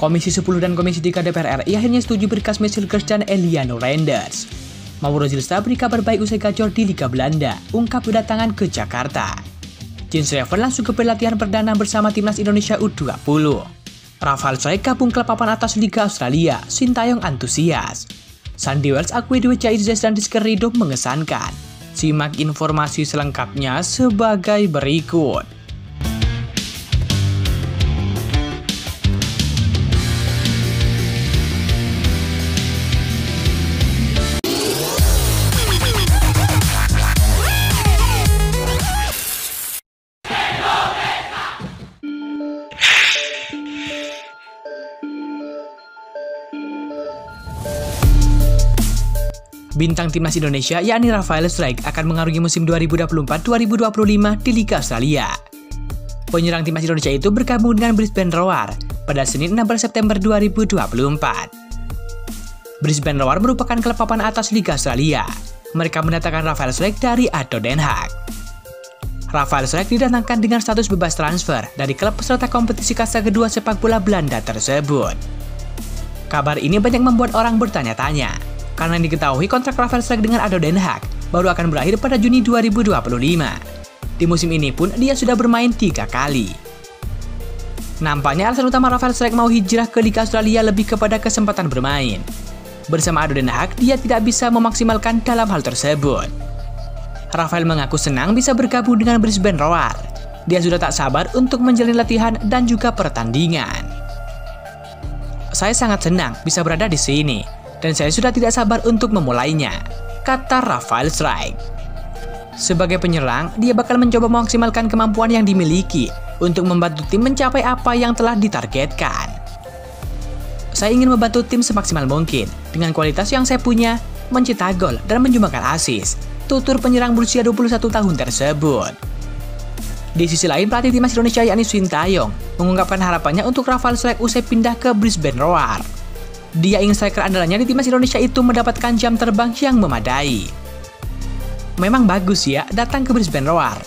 Komisi 10 dan Komisi 3 DPR RI akhirnya setuju berkas Messi Hilgers dan Eliano Reinders. Mauro Zilstra beri kabar baik usai gacor di Liga Belanda, ungkap kedatangan ke Jakarta. Jens Reven langsung ke pelatihan perdana bersama timnas Indonesia U20. Rafael Struijk gabung klub papan atas Liga Australia, Sintayong antusias. Sandy Wells akui duet Jair Jesus dan Rizky Ridho mengesankan. Simak informasi selengkapnya sebagai berikut. Bintang timnas Indonesia yakni Rafael Struijk akan mengarungi musim 2024-2025 di Liga Australia. Penyerang timnas Indonesia itu bergabung dengan Brisbane Roar pada Senin 16 September 2024. Brisbane Roar merupakan klub papan atas Liga Australia. Mereka mendatangkan Rafael Struijk dari ADO Den Haag. Rafael Struijk didatangkan dengan status bebas transfer dari klub peserta kompetisi kasta kedua sepak bola Belanda tersebut. Kabar ini banyak membuat orang bertanya-tanya, karena diketahui kontrak Rafael Struijk dengan ADO Den Haag baru akan berakhir pada Juni 2025. Di musim ini pun dia sudah bermain 3 kali. Nampaknya alasan utama Rafael Struijk mau hijrah ke Liga Australia lebih kepada kesempatan bermain. Bersama ADO Den Haag, dia tidak bisa memaksimalkan dalam hal tersebut. Rafael mengaku senang bisa bergabung dengan Brisbane Roar. Dia sudah tak sabar untuk menjalani latihan dan juga pertandingan. Saya sangat senang bisa berada di sini. Dan saya sudah tidak sabar untuk memulainya, kata Rafael Struijk. Sebagai penyerang, dia bakal mencoba memaksimalkan kemampuan yang dimiliki untuk membantu tim mencapai apa yang telah ditargetkan. Saya ingin membantu tim semaksimal mungkin dengan kualitas yang saya punya, mencetak gol dan menyumbangkan assist, tutur penyerang berusia 21 tahun tersebut. Di sisi lain, pelatih timnas Indonesia yakni Sintayong mengungkapkan harapannya untuk Rafael Struijk usai pindah ke Brisbane Roar. Dia ingin striker andalannya di timnas Indonesia itu mendapatkan jam terbang yang memadai. Memang bagus ya datang ke Brisbane Roar.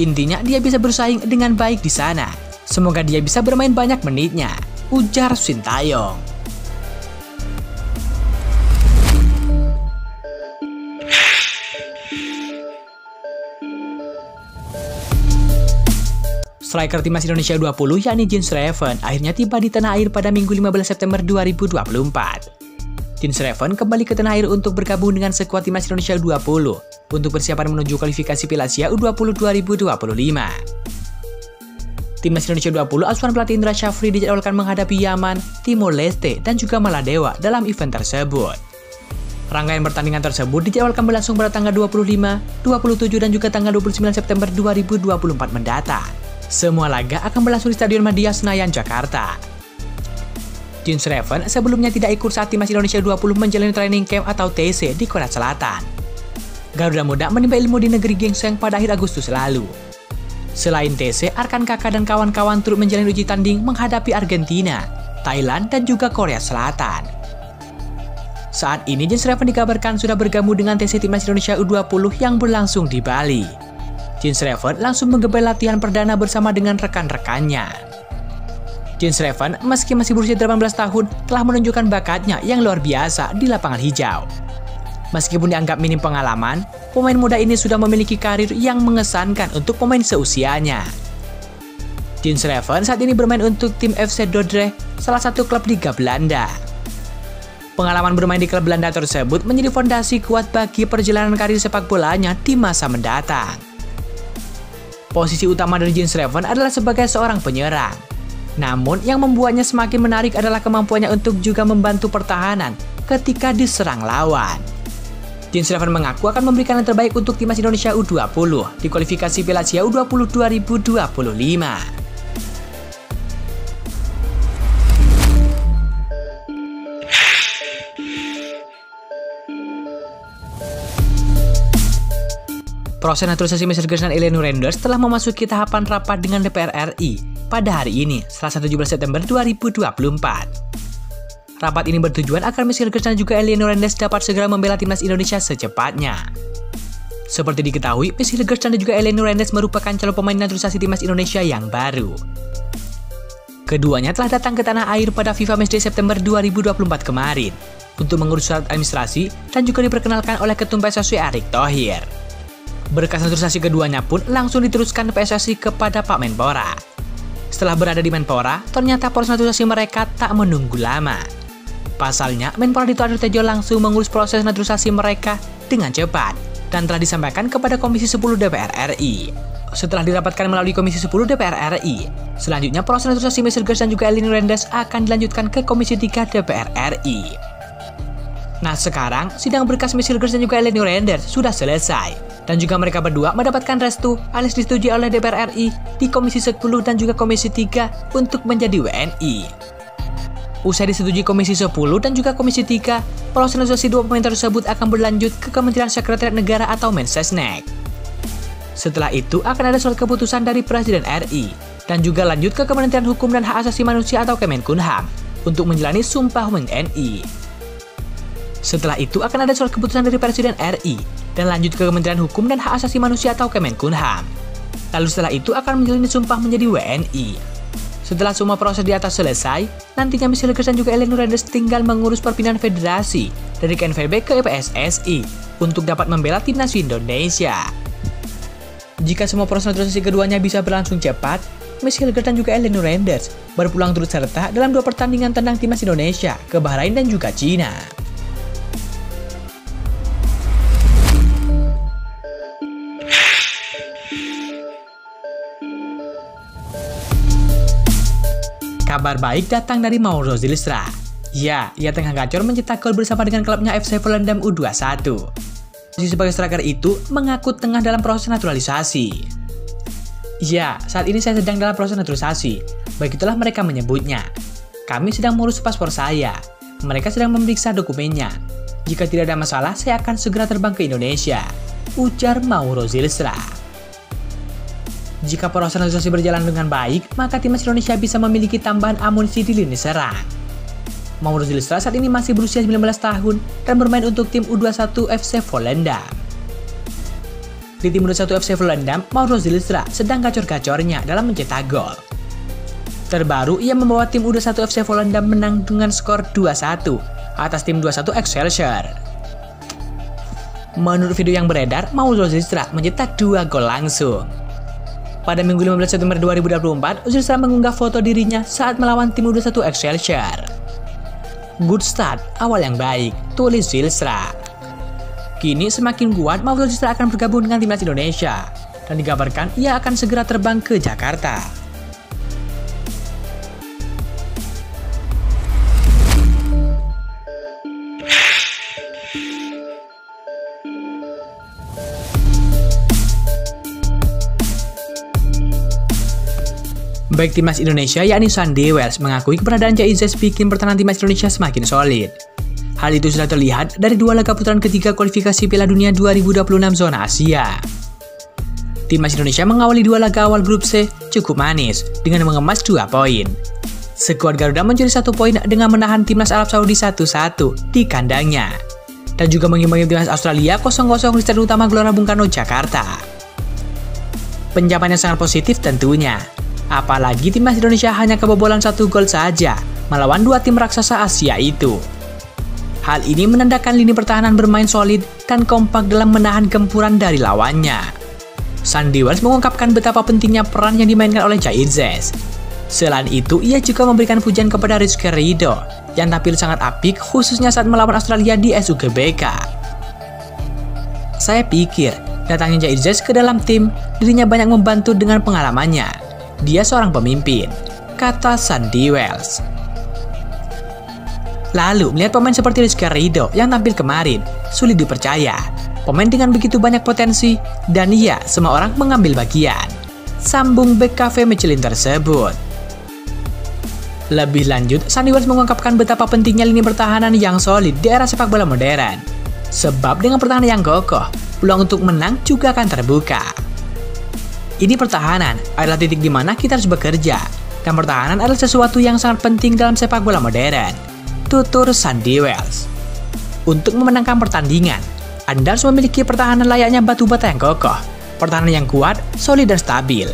Intinya dia bisa bersaing dengan baik di sana. Semoga dia bisa bermain banyak menitnya, ujar Sintayong. Striker timnas Indonesia 20 yakni Jens Reven akhirnya tiba di tanah air pada Minggu 15 September 2024. Jens Reven kembali ke tanah air untuk bergabung dengan skuad timnas Indonesia 20 untuk persiapan menuju kualifikasi Piala Asia U20 2025. Timnas Indonesia 20 asuhan pelatih Indra Syafri dijadwalkan menghadapi Yaman, Timor Leste, dan juga Maladewa dalam event tersebut. Rangkaian pertandingan tersebut dijadwalkan berlangsung pada tanggal 25, 27, dan juga tanggal 29 September 2024 mendatang. Semua laga akan berlangsung di Stadion Madia Senayan, Jakarta. Jens Reven sebelumnya tidak ikut saat timnas Indonesia 20 menjalani training camp atau TC di Korea Selatan. Garuda Muda menimba ilmu di negeri Gingseng pada akhir Agustus lalu. Selain TC, Arkan Kakak dan kawan-kawan turut menjalani uji tanding menghadapi Argentina, Thailand, dan juga Korea Selatan. Saat ini Jens Reven dikabarkan sudah bergabung dengan TC timnas Indonesia U20 yang berlangsung di Bali. Jens Reven langsung menggeber latihan perdana bersama dengan rekan-rekannya. Jens Reven meski masih berusia 18 tahun telah menunjukkan bakatnya yang luar biasa di lapangan hijau. Meskipun dianggap minim pengalaman, pemain muda ini sudah memiliki karir yang mengesankan untuk pemain seusianya. Jens Reven saat ini bermain untuk tim FC Dordrecht, salah satu klub Liga Belanda. Pengalaman bermain di klub Belanda tersebut menjadi fondasi kuat bagi perjalanan karir sepak bolanya di masa mendatang. Posisi utama dari Jens Reven adalah sebagai seorang penyerang. Namun yang membuatnya semakin menarik adalah kemampuannya untuk juga membantu pertahanan ketika diserang lawan. Jens Reven mengaku akan memberikan yang terbaik untuk timnas Indonesia U20 di kualifikasi Piala Asia U20 2025. Proses naturalisasi Messi Hilgers dan Eliano Reinders telah memasuki tahapan rapat dengan DPR RI pada hari ini, Selasa 17 September 2024. Rapat ini bertujuan agar Messi Hilgers dan juga Eliano Reinders dapat segera membela timnas Indonesia secepatnya. Seperti diketahui, Messi Hilgers dan juga Eliano Reinders merupakan calon pemain naturalisasi timnas Indonesia yang baru. Keduanya telah datang ke tanah air pada FIFA Matchday September 2024 kemarin untuk mengurus surat administrasi dan juga diperkenalkan oleh Ketum PSSI Erick Thohir. Berkas naturalisasi keduanya pun langsung diteruskan PSSI kepada Pak Menpora. Setelah berada di Menpora, ternyata proses naturalisasi mereka tak menunggu lama. Pasalnya, Menpora Dito Aryo Tejo langsung mengurus proses naturalisasi mereka dengan cepat dan telah disampaikan kepada Komisi 10 DPR RI. Setelah dirapatkan melalui Komisi 10 DPR RI, selanjutnya proses naturalisasi Mesielgerst dan juga Eleni Reynders akan dilanjutkan ke Komisi 3 DPR RI. Nah sekarang, sidang berkas Mesielgerst dan juga Eleni Reynders sudah selesai, dan juga mereka berdua mendapatkan restu alias disetujui oleh DPR RI di Komisi 10 dan juga Komisi 3 untuk menjadi WNI. Usai disetujui Komisi 10 dan juga Komisi 3, proses naturalisasi dua pemain tersebut akan berlanjut ke Kementerian Sekretariat Negara atau Mensesnek. Setelah itu akan ada surat keputusan dari Presiden RI dan juga lanjut ke Kementerian Hukum dan Hak Asasi Manusia atau Kemenkumham untuk menjalani sumpah WNI. Setelah itu akan ada surat keputusan dari Presiden RI dan lanjut ke Kementerian Hukum dan Hak Asasi Manusia atau Kemenkumham. Lalu setelah itu akan menjalani sumpah menjadi WNI. Setelah semua proses di atas selesai, nantinya Mesielgerst dan juga Eleni Reynders tinggal mengurus perpindahan federasi dari KNVB ke PSSI untuk dapat membela timnas Indonesia. Jika semua proses naturalisasi keduanya bisa berlangsung cepat, Mesielgerst dan juga Eleni Reynders berpulang turut serta dalam 2 pertandingan tentang timnas Indonesia ke Bahrain dan juga Cina. Kabar baik datang dari Mauro Zylstra. Ya, ia tengah gacor mencetak gol bersama dengan klubnya FC Volendam U21. Sebagai striker itu mengaku tengah dalam proses naturalisasi. Ya, saat ini saya sedang dalam proses naturalisasi. Begitulah mereka menyebutnya. Kami sedang mengurus paspor saya. Mereka sedang memeriksa dokumennya. Jika tidak ada masalah, saya akan segera terbang ke Indonesia, ujar Mauro Zylstra. Jika proses naturalisasi berjalan dengan baik, maka timnas Indonesia bisa memiliki tambahan amunisi di lini serang. Mauro Zylstra saat ini masih berusia 19 tahun dan bermain untuk tim U21 FC Volendam. Di tim U21 FC Volendam, Mauro Zylstra sedang gacor-gacornya dalam mencetak gol. Terbaru, ia membawa tim U21 FC Volendam menang dengan skor 2-1 atas tim 21 Excelsior. Menurut video yang beredar, Mauro Zylstra mencetak 2 gol langsung. Pada Minggu 15 September 2024, Zylstra mengunggah foto dirinya saat melawan tim U21 Excelsior. Good start, awal yang baik, tulis Zylstra. Kini semakin kuat, Mauro Zylstra akan bergabung dengan timnas Indonesia dan dikabarkan ia akan segera terbang ke Jakarta. Baik timnas Indonesia yakni Sandy Wells mengakui keberadaan Jaiz bikin pertahanan timnas Indonesia semakin solid. Hal itu sudah terlihat dari 2 laga putaran ketiga kualifikasi Piala Dunia 2026 zona Asia. Timnas Indonesia mengawali 2 laga awal grup C cukup manis dengan mengemas 2 poin. Skuad Garuda mencuri 1 poin dengan menahan timnas Arab Saudi 1-1 di kandangnya dan juga mengimbangi timnas Australia 0-0 di Stadion Utama Gelora Bung Karno, Jakarta. Pencapaian yang sangat positif tentunya. Apalagi timnas Indonesia hanya kebobolan 1 gol saja melawan 2 tim raksasa Asia itu. Hal ini menandakan lini pertahanan bermain solid dan kompak dalam menahan gempuran dari lawannya. Sandy Wells mengungkapkan betapa pentingnya peran yang dimainkan oleh Jaiz. Selain itu, ia juga memberikan pujian kepada Rizky Ridho yang tampil sangat apik khususnya saat melawan Australia di SUGBK. Saya pikir, datangnya Jaiz ke dalam tim, dirinya banyak membantu dengan pengalamannya. Dia seorang pemimpin, kata Sandy Wells. Lalu, melihat pemain seperti Rizky Ridho yang tampil kemarin, sulit dipercaya. Pemain dengan begitu banyak potensi, dan iya, semua orang mengambil bagian. Sambung bek Cafe Michelin tersebut. Lebih lanjut, Sandy Wells mengungkapkan betapa pentingnya lini pertahanan yang solid di era sepak bola modern. Sebab dengan pertahanan yang kokoh, peluang untuk menang juga akan terbuka. Ini pertahanan adalah titik di mana kita harus bekerja, dan pertahanan adalah sesuatu yang sangat penting dalam sepak bola modern, tutur Sandy Wells. Untuk memenangkan pertandingan, Anda harus memiliki pertahanan layaknya batu bata yang kokoh, pertahanan yang kuat, solid dan stabil,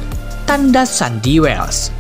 tanda Sandy Wells.